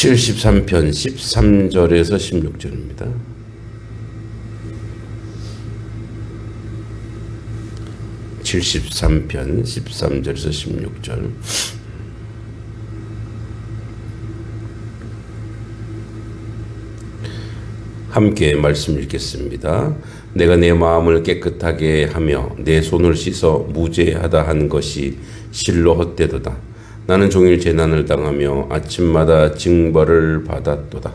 73편 13절에서 16절입니다. 73편 13절에서 16절. 함께 말씀 읽겠습니다. 내가 내 마음을 깨끗하게 하며 내 손을 씻어 무죄하다 한 것이 실로 헛되도다. 나는 종일 재난을 당하며 아침마다 징벌을 받았도다.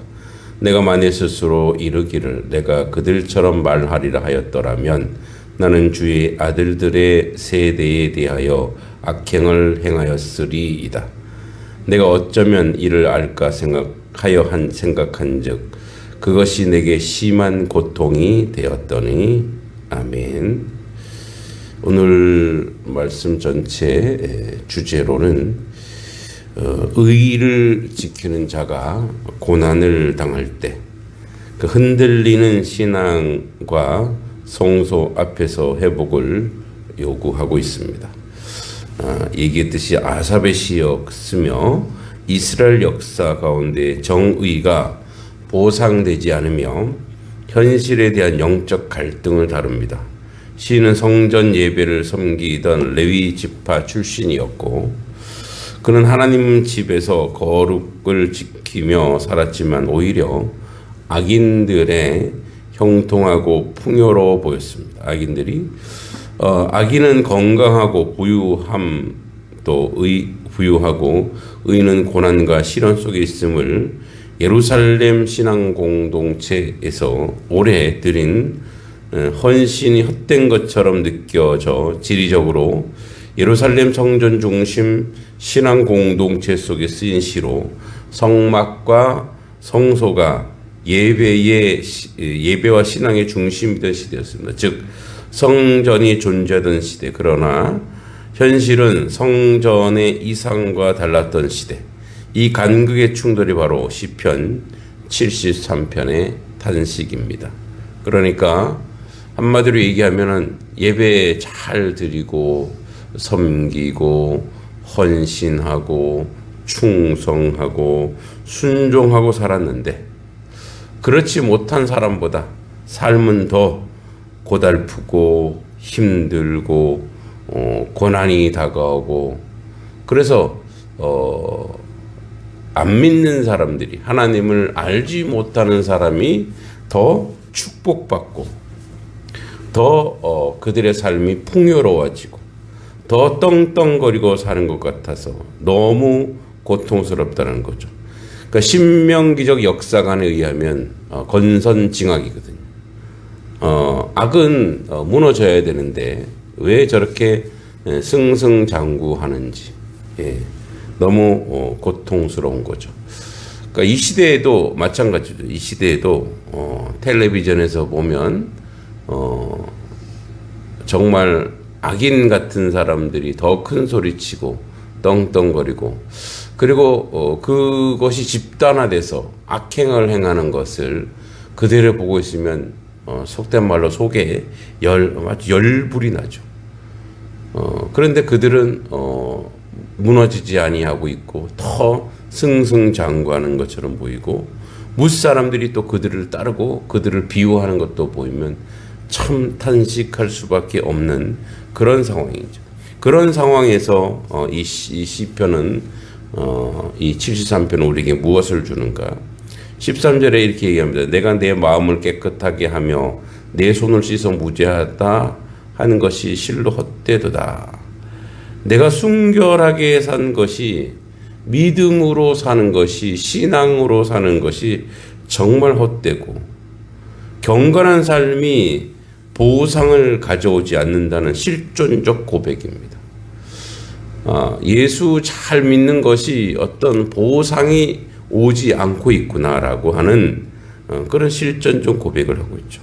내가 만일 스스로 이르기를 내가 그들처럼 말하리라 하였더라면 나는 주의 아들들의 세대에 대하여 악행을 행하였으리이다. 내가 어쩌면 이를 알까 생각한즉 그것이 내게 심한 고통이 되었더니. 아멘. 오늘 말씀 전체 주제로는 의를 지키는 자가 고난을 당할 때 그 흔들리는 신앙과 성소 앞에서 회복을 요구하고 있습니다. 얘기했듯이 아삽의 시였으며 이스라엘 역사 가운데 정의가 보상되지 않으며 현실에 대한 영적 갈등을 다룹니다. 시인은 성전 예배를 섬기던 레위 지파 출신이었고 그는 하나님 집에서 거룩을 지키며 살았지만 오히려 악인들의 형통하고 풍요로워 보였습니다. 악인은 건강하고 부유하고 의인은 고난과 시련 속에 있음을 예루살렘 신앙 공동체에서 오래 드린 헌신이 헛된 것처럼 느껴져 지리적으로 예루살렘 성전 중심 신앙 공동체 속에 쓰인 시로 성막과 성소가 예배와 신앙의 중심이던 시대였습니다. 즉 성전이 존재하던 시대. 그러나 현실은 성전의 이상과 달랐던 시대. 이 간극의 충돌이 바로 시편 73편의 탄식입니다. 그러니까 한마디로 얘기하면은 예배 잘 드리고 섬기고 헌신하고 충성하고 순종하고 살았는데 그렇지 못한 사람보다 삶은 더 고달프고 힘들고 고난이 다가오고 그래서 안 믿는 사람들이 하나님을 알지 못하는 사람이 더 축복받고 더 그들의 삶이 풍요로워지고 더 떵떵거리고 사는 것 같아서 너무 고통스럽다는 거죠. 그러니까 신명기적 역사관에 의하면 건선징악이거든요. 악은 무너져야 되는데 왜 저렇게 승승장구하는지 너무 고통스러운 거죠. 그러니까 이 시대에도 마찬가지죠. 이 시대에도 텔레비전에서 보면 정말 악인 같은 사람들이 더 큰 소리치고 떵떵거리고 그리고 그것이 집단화돼서 악행을 행하는 것을 그대로 보고 있으면 속된 말로 속에 열불이 나죠. 그런데 그들은 무너지지 아니하고 있고 더 승승장구하는 것처럼 보이고 무사람들이 또 그들을 따르고 그들을 비호하는 것도 보이면 참 탄식할 수밖에 없는 그런 상황이죠. 그런 상황에서 이 시편은 이 73편은 우리에게 무엇을 주는가? 13절에 이렇게 얘기합니다. 내가 내 마음을 깨끗하게 하며 내 손을 씻어 무죄하다 하는 것이 실로 헛되도다. 내가 순결하게 산 것이 믿음으로 사는 것이 신앙으로 사는 것이 정말 헛되고 경건한 삶이 보상을 가져오지 않는다는 실존적 고백입니다. 예수 잘 믿는 것이 어떤 보상이 오지 않고 있구나라고 하는 그런 실존적 고백을 하고 있죠.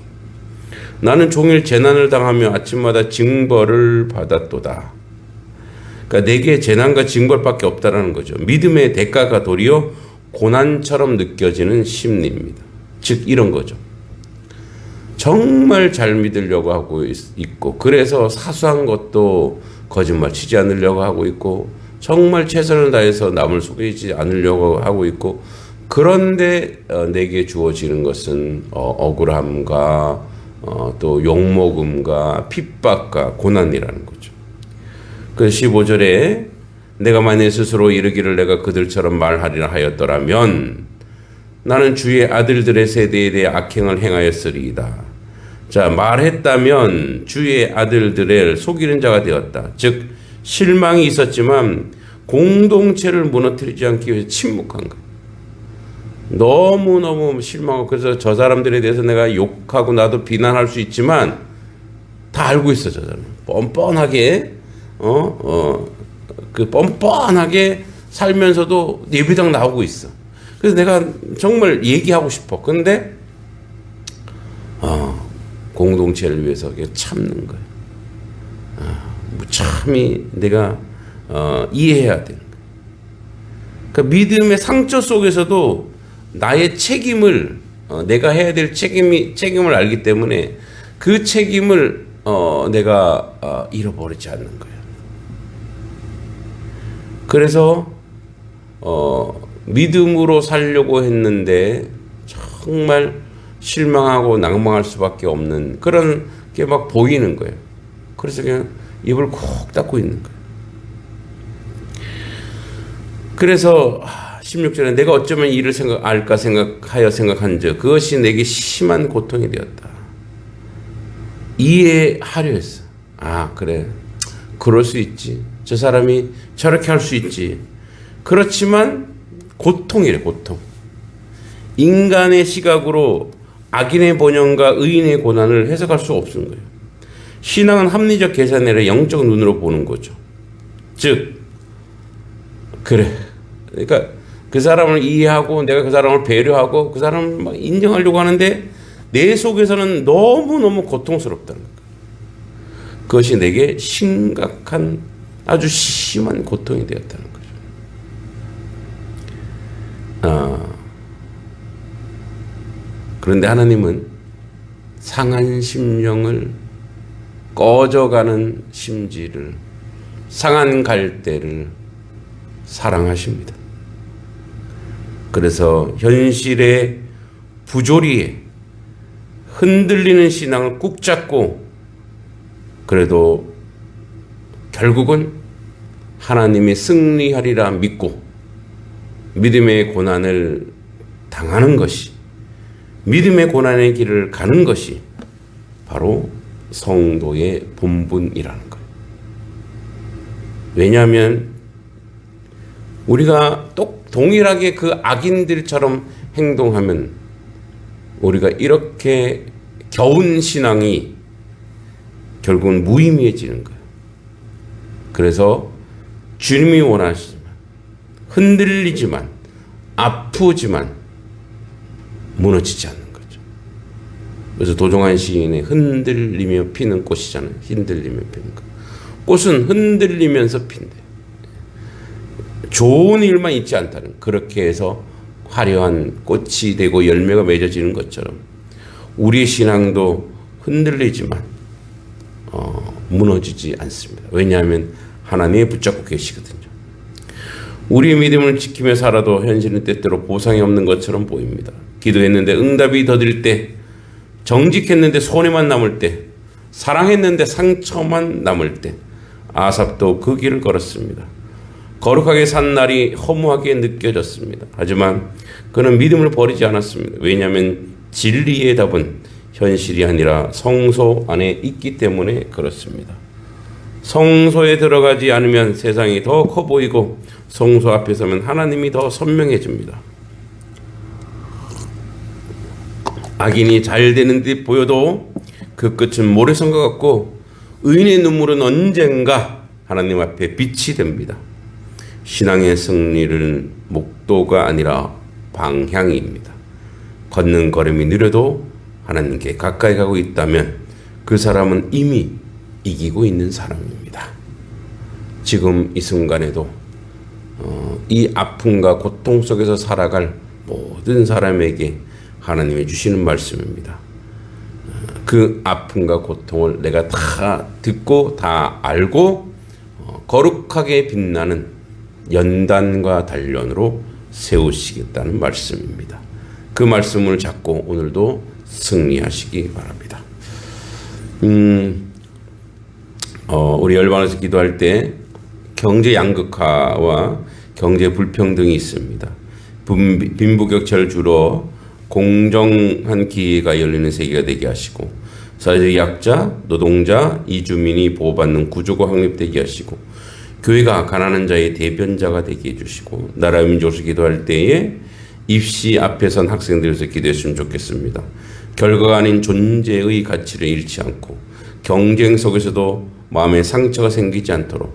나는 종일 재난을 당하며 아침마다 징벌을 받았도다. 그러니까 내게 재난과 징벌밖에 없다라는 거죠. 믿음의 대가가 도리어 고난처럼 느껴지는 심리입니다. 즉 이런 거죠. 정말 잘 믿으려고 하고 있고 그래서 사소한 것도 거짓말 치지 않으려고 하고 있고 정말 최선을 다해서 남을 속이지 않으려고 하고 있고 그런데 내게 주어지는 것은 억울함과 또 욕먹음과 핍박과 고난이라는 거죠. 그 15절에 내가 만일 스스로 이르기를 내가 그들처럼 말하리라 하였더라면 나는 주의 아들들의 세대에 대해 악행을 행하였으리이다. 자, 말했다면 주의 아들들을 속이는 자가 되었다. 즉 실망이 있었지만 공동체를 무너뜨리지 않기 위해서 침묵한 것. 너무너무 실망하고, 그래서 저 사람들에 대해서 내가 욕하고 나도 비난할 수 있지만 다 알고 있어. 저 사람 뻔뻔하게 그 뻔뻔하게 살면서도 예배당 나오고 있어. 그래서 내가 정말 얘기하고 싶어. 근데 공동체를 위해서 참는 거야. 무참히 내가 이해해야 되는 거야. 그러니까 믿음의 상처 속에서도 나의 책임을 내가 해야 될 책임을 알기 때문에 그 책임을 내가 잃어버리지 않는 거예요. 그래서 믿음으로 살려고 했는데 정말 실망하고 낭망할 수밖에 없는 그런 게 막 보이는 거예요. 그래서 그냥 입을 콕 닫고 있는 거예요. 그래서 16절에 내가 어쩌면 이를 알까 생각하여 생각한즉 그것이 내게 심한 고통이 되었다. 이해하려 했어. 그래, 그럴 수 있지. 저 사람이 저렇게 할 수 있지. 그렇지만 고통이래, 고통. 인간의 시각으로 악인의 본연과 의인의 고난을 해석할 수 없는 거예요. 신앙은 합리적 계산이 아니라 영적 눈으로 보는 거죠. 즉, 그래. 그러니까 그 사람을 이해하고 내가 그 사람을 배려하고 그 사람을 막 인정하려고 하는데 내 속에서는 너무너무 고통스럽다는 거예요. 그것이 내게 심각한 아주 심한 고통이 되었다는 거죠. 그런데 하나님은 상한 심령을, 꺼져가는 심지를, 상한 갈대를 사랑하십니다. 그래서 현실의 부조리에 흔들리는 신앙을 꾹 잡고 그래도 결국은 하나님이 승리하리라 믿고 믿음의 고난을 당하는 것이, 믿음의 고난의 길을 가는 것이 바로 성도의 본분이라는 거예요. 왜냐하면 우리가 동일하게 그 악인들처럼 행동하면 우리가 이렇게 겨운 신앙이 결국은 무의미해지는 거예요. 그래서 주님이 원하시지만, 흔들리지만, 아프지만 무너지지 않는 거죠. 그래서 도종환 시인의 흔들리며 피는 꽃이잖아요. 흔들리며 피는 것. 꽃은 흔들리면서 핀대. 좋은 일만 있지 않다는, 그렇게 해서 화려한 꽃이 되고 열매가 맺어지는 것처럼 우리의 신앙도 흔들리지만 무너지지 않습니다. 왜냐하면 하나님이 붙잡고 계시거든요. 우리의 믿음을 지키며 살아도 현실은 때때로 보상이 없는 것처럼 보입니다. 기도했는데 응답이 더딜 때, 정직했는데 손해만 남을 때, 사랑했는데 상처만 남을 때, 아삽도 그 길을 걸었습니다. 거룩하게 산 날이 허무하게 느껴졌습니다. 하지만 그는 믿음을 버리지 않았습니다. 왜냐하면 진리의 답은 현실이 아니라 성소 안에 있기 때문에 그렇습니다. 성소에 들어가지 않으면 세상이 더 커 보이고 성소 앞에 서면 하나님이 더 선명해집니다. 악인이 잘 되는 듯 보여도 그 끝은 모래성과 같고 의인의 눈물은 언젠가 하나님 앞에 빛이 됩니다. 신앙의 승리는 목도가 아니라 방향입니다. 걷는 걸음이 느려도 하나님께 가까이 가고 있다면 그 사람은 이미 이기고 있는 사람입니다. 지금 이 순간에도 이 아픔과 고통 속에서 살아갈 모든 사람에게 하나님이 주시는 말씀입니다. 그 아픔과 고통을 내가 다 듣고 다 알고 거룩하게 빛나는 연단과 단련으로 세우시겠다는 말씀입니다. 그 말씀을 잡고 오늘도 승리하시기 바랍니다. 우리 열방에서 기도할 때 경제 양극화와 경제 불평등이 있습니다. 빈부격차를 줄여 공정한 기회가 열리는 세계가 되게 하시고, 사회적 약자, 노동자, 이주민이 보호받는 구조가 확립되게 하시고, 교회가 가난한 자의 대변자가 되게 해주시고, 나라 민족에서 기도할 때에 입시 앞에 선 학생들에서 기도했으면 좋겠습니다. 결과가 아닌 존재의 가치를 잃지 않고 경쟁 속에서도 마음에 상처가 생기지 않도록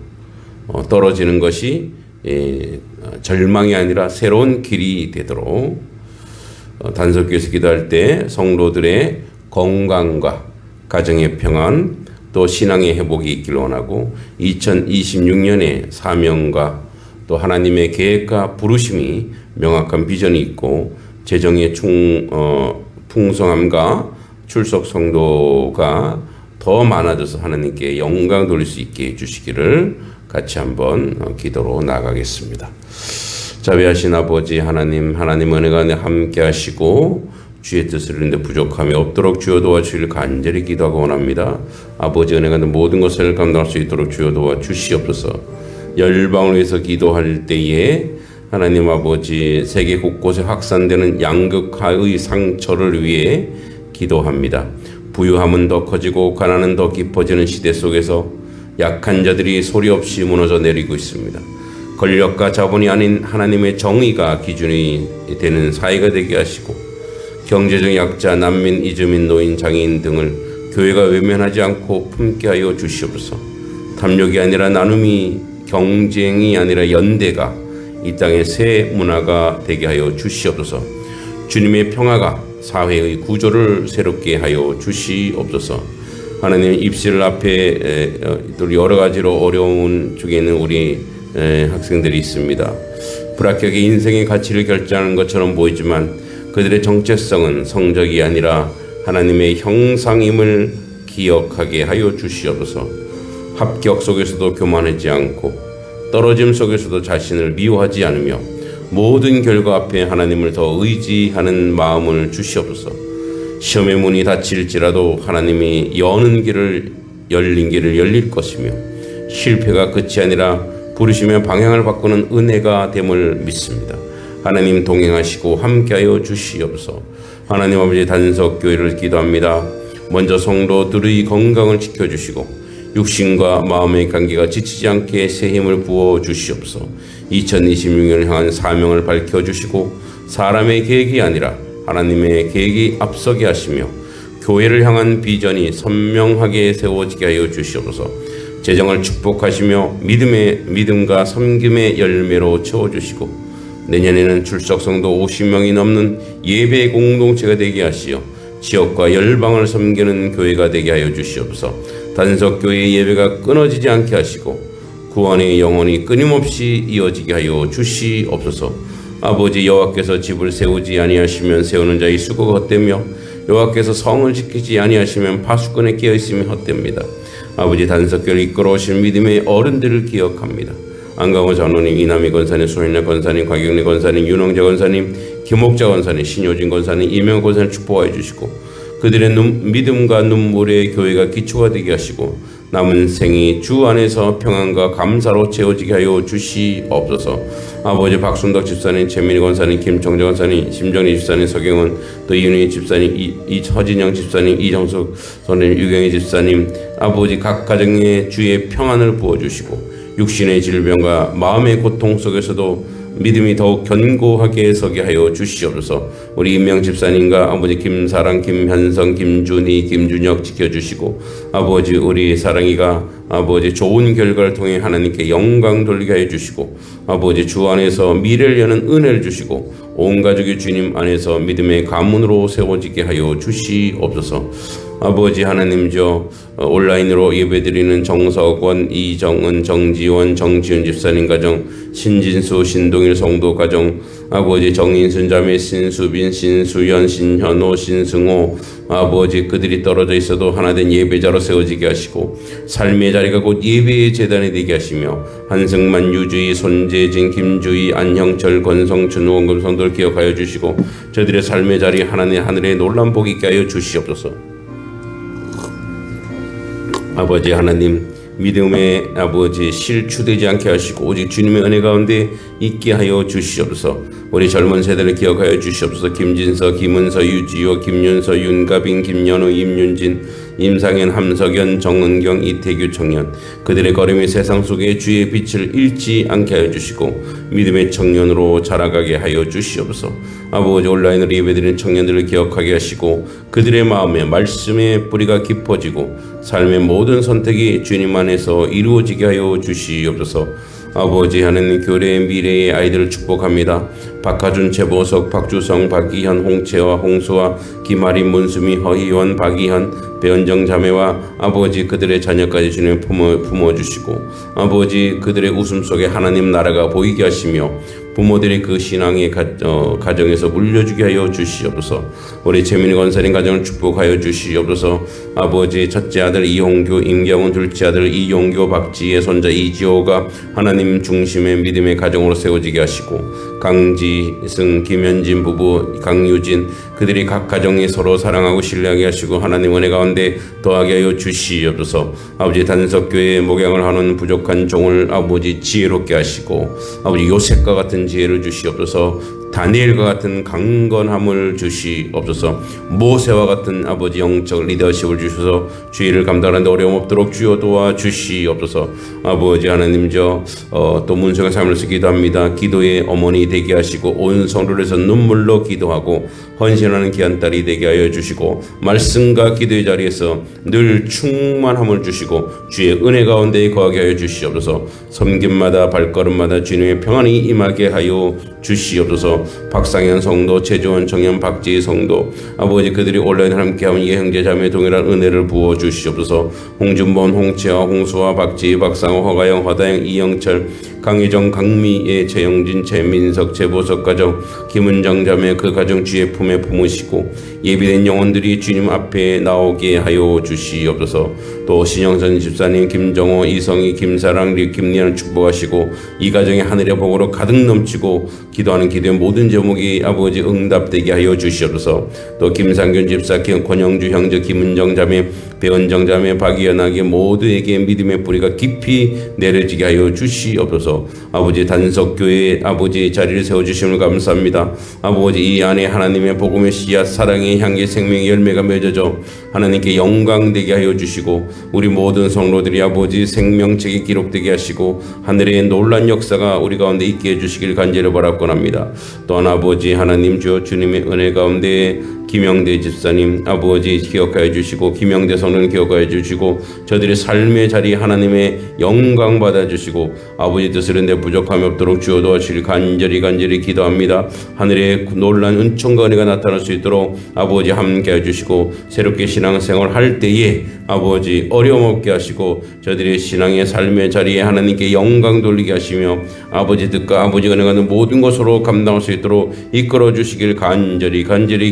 떨어지는 것이 절망이 아니라 새로운 길이 되도록, 단속교에서 기도할 때 성도들의 건강과 가정의 평안, 또 신앙의 회복이 있기를 원하고, 2026년에 사명과 또 하나님의 계획과 부르심이 명확한 비전이 있고, 재정의 풍성함과 출석 성도가 더 많아져서 하나님께 영광 돌릴 수 있게 해주시기를 같이 한번 기도로 나가겠습니다. 자비하신 아버지 하나님, 하나님 은혜가 함께 하시고 주의 뜻을 이루는데 부족함이 없도록 주여 도와주시길 간절히 기도하고 원합니다. 아버지 은혜가 모든 것을 감당할 수 있도록 주여 도와주시옵소서. 열방을 위해서 기도할 때에 하나님 아버지, 세계 곳곳에 확산되는 양극화의 상처를 위해 기도합니다. 부유함은 더 커지고 가난은 더 깊어지는 시대 속에서 약한 자들이 소리 없이 무너져 내리고 있습니다. 권력과 자본이 아닌 하나님의 정의가 기준이 되는 사회가 되게 하시고, 경제적 약자, 난민, 이주민, 노인, 장애인 등을 교회가 외면하지 않고 품게 하여 주시옵소서. 탐욕이 아니라 나눔이, 경쟁이 아니라 연대가 이 땅의 새 문화가 되게 하여 주시옵소서. 주님의 평화가 사회의 구조를 새롭게 하여 주시옵소서. 하나님, 입시를 앞에 또 여러 가지로 어려운 중에 있는 우리 학생들이 있습니다. 불합격의 인생의 가치를 결정하는 것처럼 보이지만 그들의 정체성은 성적이 아니라 하나님의 형상임을 기억하게 하여 주시옵소서. 합격 속에서도 교만하지 않고 떨어짐 속에서도 자신을 미워하지 않으며 모든 결과 앞에 하나님을 더 의지하는 마음을 주시옵소서. 시험의 문이 닫힐지라도 하나님이 여는 길을 열린 길을 열릴 것이며, 실패가 끝이 아니라 부르시며 방향을 바꾸는 은혜가 됨을 믿습니다. 하나님 동행하시고 함께하여 주시옵소서. 하나님 아버지, 단석교회를 기도합니다. 먼저 성도들의 건강을 지켜주시고 육신과 마음의 관계가 지치지 않게 새 힘을 부어 주시옵소서. 2026년을 향한 사명을 밝혀주시고 사람의 계획이 아니라 하나님의 계획이 앞서게 하시며 교회를 향한 비전이 선명하게 세워지게 하여 주시옵소서. 재정을 축복하시며 믿음과 섬김의 열매로 채워주시고 내년에는 출석 성도 50명이 넘는 예배 공동체가 되게 하시어 지역과 열방을 섬기는 교회가 되게 하여 주시옵소서. 단석교회의 예배가 끊어지지 않게 하시고 구원의 영혼이 끊임없이 이어지게 하여 주시옵소서. 아버지, 여호와께서 집을 세우지 아니하시면 세우는 자의 수고가 헛되며 여호와께서 성을 지키지 아니하시면 파수꾼의 깨어있음이 헛됩니다. 아버지, 단석교회를 이끌어오신 믿음의 어른들을 기억합니다. 안강호 장로님, 이남희 권사님, 손인래 권사님, 곽영래 권사님, 윤홍재 권사님, 김옥자 권사님, 신효진 권사님, 이명호 권사님 축복하여 주시고 그들의 믿음과 눈물의 교회가 기초가 되게 하시고 남은 생이 주 안에서 평안과 감사로 채워지게 하여 주시옵소서. 아버지, 박순덕 집사님, 최민희 권사님, 김청재 권사님, 심정리 집사님, 서경은, 또 이윤희 집사님, 허진영 집사님, 이정숙 선생님, 유경희 집사님, 아버지, 각 가정에 주의 평안을 부어주시고 육신의 질병과 마음의 고통 속에서도 믿음이 더욱 견고하게 서게 하여 주시옵소서. 우리 임명 집사님과 아버지 김사랑, 김현성, 김준희, 김준혁 지켜주시고 아버지, 우리 사랑이가 아버지 좋은 결과를 통해 하나님께 영광 돌리게 하여 주시고 아버지, 주 안에서 미래를 여는 은혜를 주시고 온 가족이 주님 안에서 믿음의 가문으로 세워지게 하여 주시옵소서. 아버지 하나님 온라인으로 예배드리는 정석원, 이정은, 정지원, 정지훈 집사님 가정, 신진수, 신동일 성도 가정, 아버지 정인순 자매, 신수빈, 신수연, 신현호, 신승호, 아버지 그들이 떨어져 있어도 하나된 예배자로 세워지게 하시고 삶의 자리가 곧 예배의 제단이 되게 하시며 한승만, 유주희, 손재진, 김주희, 안형철, 권성춘, 원금 성도를 기억하여 주시고 저들의 삶의 자리 하늘의 놀란 복이 있게 하여 주시옵소서. 아버지 하나님, 믿음의 아버지 실추되지 않게 하시고 오직 주님의 은혜 가운데 있게 하여 주시옵소서. 우리 젊은 세대를 기억하여 주시옵소서. 김진서, 김은서, 유지호, 김윤서, 윤가빈, 김연우, 임윤진, 임상현, 함석연, 정은경, 이태규 청년, 그들의 걸음이 세상 속에 주의 빛을 잃지 않게 하여 주시고 믿음의 청년으로 자라가게 하여 주시옵소서. 아버지 온라인으로 예배드리는 청년들을 기억하게 하시고 그들의 마음에 말씀의 뿌리가 깊어지고 삶의 모든 선택이 주님 안에서 이루어지게 하여 주시옵소서. 아버지 하나님, 교회의 미래의 아이들을 축복합니다. 박하준, 최보석, 박주성, 박기현, 홍채와 홍수아, 김아린, 문수미, 허희원, 박이현, 배은정 자매와 아버지 그들의 자녀까지 주님 품어주시고 아버지 그들의 웃음 속에 하나님 나라가 보이게 하시며 부모들이 그 신앙의 가정에서 물려주게 하여 주시옵소서. 우리 재민이 권사님 가정을 축복하여 주시옵소서. 아버지 첫째 아들 이홍규, 임경훈, 둘째 아들 이용교, 박지혜, 손자 이지호가 하나님 중심의 믿음의 가정으로 세워지게 하시고 강지승, 김현진 부부, 강유진 그들이 각 가정에 서로 사랑하고 신뢰하게 하시고 하나님 은혜 가운데 더하게 하여 주시옵소서. 아버지 단석교회의 목양을 하는 부족한 종을 아버지 지혜롭게 하시고 아버지 요셉과 같은 지혜를 주시옵소서. 다니엘과 같은 강건함을 주시옵소서. 모세와 같은 아버지 영적 리더십을 주셔서 주의를 감당하는 데 어려움 없도록 주여 도와 주시옵소서. 아버지 하나님 또 문성의 삶을 위해서 기도합니다. 기도의 어머니 되게 하시고 온 성도를 위해서 눈물로 기도하고 헌신하는 귀한 딸이 되게 하여 주시고 말씀과 기도의 자리에서 늘 충만함을 주시고 주의 은혜 가운데 거하게 하여 주시옵소서. 섬김마다 발걸음마다 주님의 평안이 임하게 하여 주시옵소서. 박상현 성도, 최조원 청년, 박지희 성도 아버지 그들이 온라인을 함께하면 예 형제 자매 동일한 은혜를 부어 주시옵소서. 홍준범, 홍채화, 홍수아, 박지희, 박상호, 허가영, 허다영, 이영철, 강희정, 강미애, 최영진, 최민석, 최보석 가정, 김은정 자매 그 가정 주의 품에 품으시고 예비된 영혼들이 주님 앞에 나오게 하여 주시옵소서. 또 신영선 집사님, 김정호, 이성희, 김사랑, 김리안을 축복하시고 이 가정의 하늘의 복으로 가득 넘치고 기도하는 기도의 모든 제목이 아버지 응답되게 하여 주시옵소서. 또 김상균 집사, 권영주 형제, 김은정 자매, 배은정 자매, 박이연하게 모두에게 믿음의 뿌리가 깊이 내려지게 하여 주시옵소서. 아버지 단석교회 아버지 자리를 세워주심을 감사합니다. 아버지 이 안에 하나님의 복음의 씨앗, 사랑의 향기, 생명의 열매가 맺어져 하나님께 영광되게 하여 주시고 우리 모든 성도들이 아버지 생명책에 기록되게 하시고 하늘의 놀란 역사가 우리 가운데 있게 해주시길 간절히 바라옵고합니다. 또한 아버지 하나님 주님의 은혜 가운데 김영대 집사님 아버지 기억하여 주시고 김영대 성도는 기억하여 주시고 저들의 삶의 자리 하나님의 영광 받아주시고 아버지 뜻을 내 부족함이 없도록 주여 도와주시길 간절히 기도합니다. 하늘의 놀란 은총과 은혜가 나타날 수 있도록 아버지 함께해 주시고 새롭게 신앙생활 할 때에 아버지 어려움 없게 하시고 저들의 신앙의 삶의 자리에 하나님께 영광 돌리게 하시며 아버지 뜻과 아버지가 능하는 모든 것으로 감당할 수 있도록 이끌어 주시길 간절히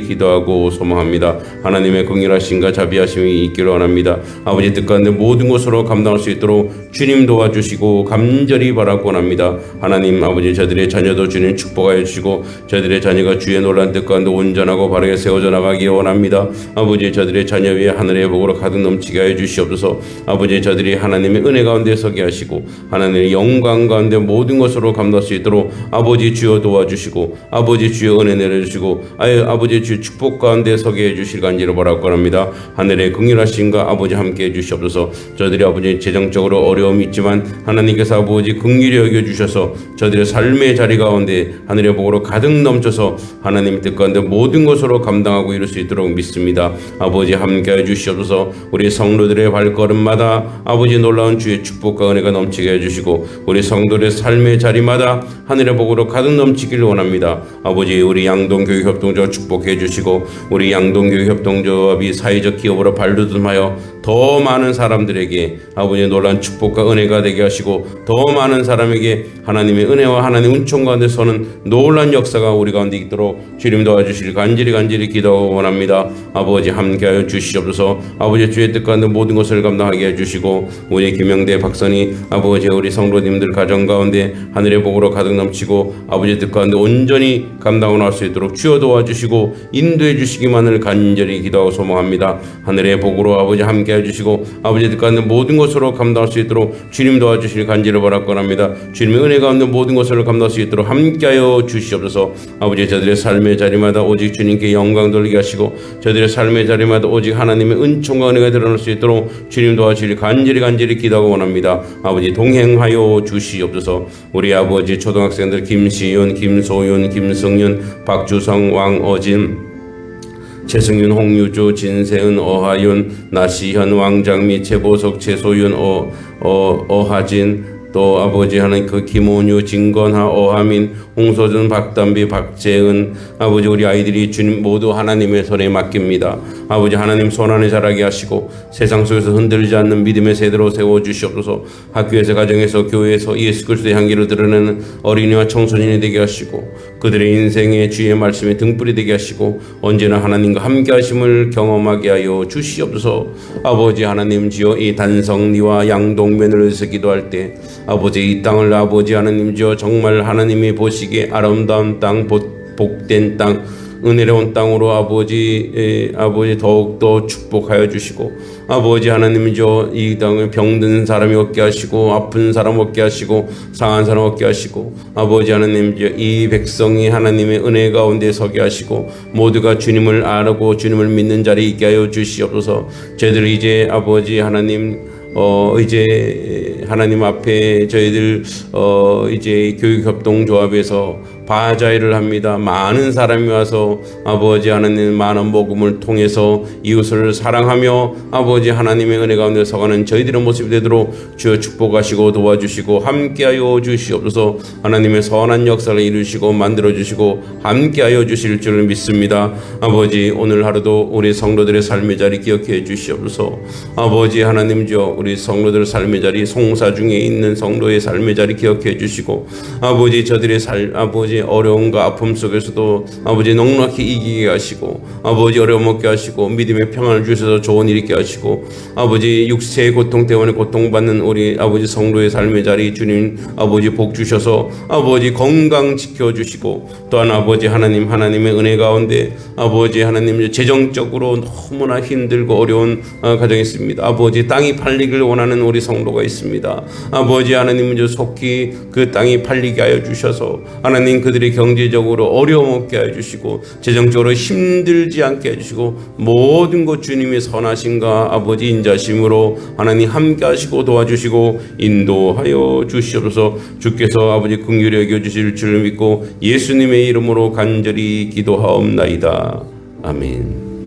기도하고 소망합니다. 하나님의 긍휼하심과 자비하심이 있기를 원합니다. 아버지 뜻 가운데 모든 것으로 감당할 수 있도록 주님 도와주시고 간절히 바라고 합니다. 하나님 아버지 저들의 자녀도 주님 축복하여 주시고 저들의 자녀가 주의 놀란 뜻 가운데 온전하고 바르게 세워져 나가기 원합니다. 아버지 저들의 자녀 위에 하늘의 복으로 가득 넘치게 하여 주시옵소서. 아버지 저들이 하나님의 은혜 가운데 서게 하시고 하나님의 영광 가운데 모든 것으로 감당할 수 있도록 아버지 주여 도와주시고 아버지 주여 은혜 내려주시고 아버지 주의 축복 가운데 서게 해주실 간절히 바라고 합니다. 하늘의 긍휼하심과 아버지 함께 해주시옵소서. 저들이 아버지 재정적으로 어려움이 있지만 하나님께서 아버지 긍휼히 여겨주셔서 저들의 삶의 자리 가운데 하늘의 복으로 가득 넘쳐서 하나님 뜻 가운데 모든 것으로 감당하고 이룰 수 있도록 믿습니다. 아버지 함께 해주시옵소서. 우리 성도들의 발걸음마다 아버지 놀라운 주의 축복과 은혜가 넘치게 해주시고 우리 성도들의 삶의 자리마다 하늘의 복으로 가득 넘치기를 원합니다. 아버지 우리 양동교육 협동조 축복해 주시고 주시고 우리 양동교회 협동조합이 사회적 기업으로 발돋움하여 더 많은 사람들에게 아버지의 놀라운 축복과 은혜가 되게 하시고 더 많은 사람에게 하나님의 은혜와 하나님의 은총 가운데 서는 놀라운 역사가 우리 가운데 있도록 주님 도와주시길 간절히 기도하고 원합니다. 아버지 함께하여 주시옵소서. 아버지 주의 뜻 가운데 모든 것을 감당하게 해주시고 우리 김영대 박선희 아버지 우리 성도님들 가정 가운데 하늘의 복으로 가득 넘치고 아버지의 뜻 가운데 온전히 감당을 할 수 있도록 주여 도와주시고 인도해 주시기만을 간절히 기도하고 소망합니다. 하늘의 복으로 아버지 함께해 주시고 아버지의 뜻 가운데 모든 것으로 감당할 수 있도록 주님 도와주시길 간절히 바라옵니다. 주님의 은혜 가운데 모든 것을 감당할 수 있도록 함께하여 주시옵소서. 아버지 저들의 삶의 자리마다 오직 주님께 영광 돌리게 하시고 저들의 삶의 자리마다 오직 하나님의 은총과 은혜가 드러날 수 있도록 주님 도와주시길 간절히 기도하고 원합니다. 아버지 동행하여 주시옵소서. 우리 아버지 초등학생들 김시윤, 김소윤, 김승윤, 박주성, 왕어진, 최승윤, 홍유주, 진세은, 어하윤, 나시현, 왕장미, 최보석, 최소윤, 어하진, 또 아버지 하나님 그 김원유, 진건하, 어하민, 홍소준, 박담비, 박재은 아버지 우리 아이들이 주님 모두 하나님의 손에 맡깁니다. 아버지 하나님 손안에 자라게 하시고 세상 속에서 흔들리지 않는 믿음의 세대로 세워주시옵소서. 학교에서 가정에서 교회에서 예수 그리스도의 향기를 드러내는 어린이와 청소년이 되게 하시고 그들의 인생에 주의 말씀이 등불이 되게 하시고 언제나 하나님과 함께 하심을 경험하게 하여 주시옵소서. 아버지 하나님 주여 이 단성리와 양동면을 위해서 기도할 때 아버지 이 땅을 아버지 하나님 주여 정말 하나님이 보시기에 아름다운 땅 복된 땅 은혜로운 땅으로 아버지 더욱더 축복하여 주시고 아버지 하나님 이 땅을 병든 사람이 얻게 하시고 아픈 사람 얻게 하시고 상한 사람 얻게 하시고 아버지 하나님 이 백성이 하나님의 은혜 가운데 서게 하시고 모두가 주님을 알고 주님을 믿는 자리에 있게 하여 주시옵소서. 저희들 이제 아버지 하나님 이제 하나님 앞에 저희들 이제 교육협동조합에서 바자회를 합니다. 많은 사람이 와서 아버지 하나님 많은 복음을 통해서 이웃을 사랑하며 아버지 하나님의 은혜 가운데 서가는 저희들의 모습이 되도록 주여 축복하시고 도와주시고 함께하여 주시옵소서. 하나님의 선한 역사를 이루시고 만들어주시고 함께하여 주실 줄을 믿습니다. 아버지 오늘 하루도 우리 성도들의 삶의 자리 기억해 주시옵소서. 아버지 하나님 주여 우리 성도들 삶의 자리 송사 중에 있는 성도의 삶의 자리 기억해 주시고 아버지 저들의 아버지 어려움과 아픔 속에서도 아버지 넉넉히 이기게 하시고 아버지 어려움 없게 하시고 믿음의 평안을 주셔서 좋은 일 있게 하시고 아버지 육체의 고통 때문에 고통받는 우리 아버지 성도의 삶의 자리 주님 아버지 복 주셔서 아버지 건강 지켜주시고 또한 아버지 하나님의 은혜 가운데 아버지 하나님 재정적으로 너무나 힘들고 어려운 가정이 있습니다. 아버지 땅이 팔리길 원하는 우리 성도가 있습니다. 아버지 하나님 속히 그 땅이 팔리게 하여 주셔서 하나님 그들이 경제적으로 어려움 없게 해주시고 재정적으로 힘들지 않게 해주시고 모든 것 주님의 선하심과 아버지 인자심으로 하나님 함께 하시고 도와주시고 인도하여 주시옵소서. 주께서 아버지 긍휼히 여겨주실 줄 믿고 예수님의 이름으로 간절히 기도하옵나이다. 아멘.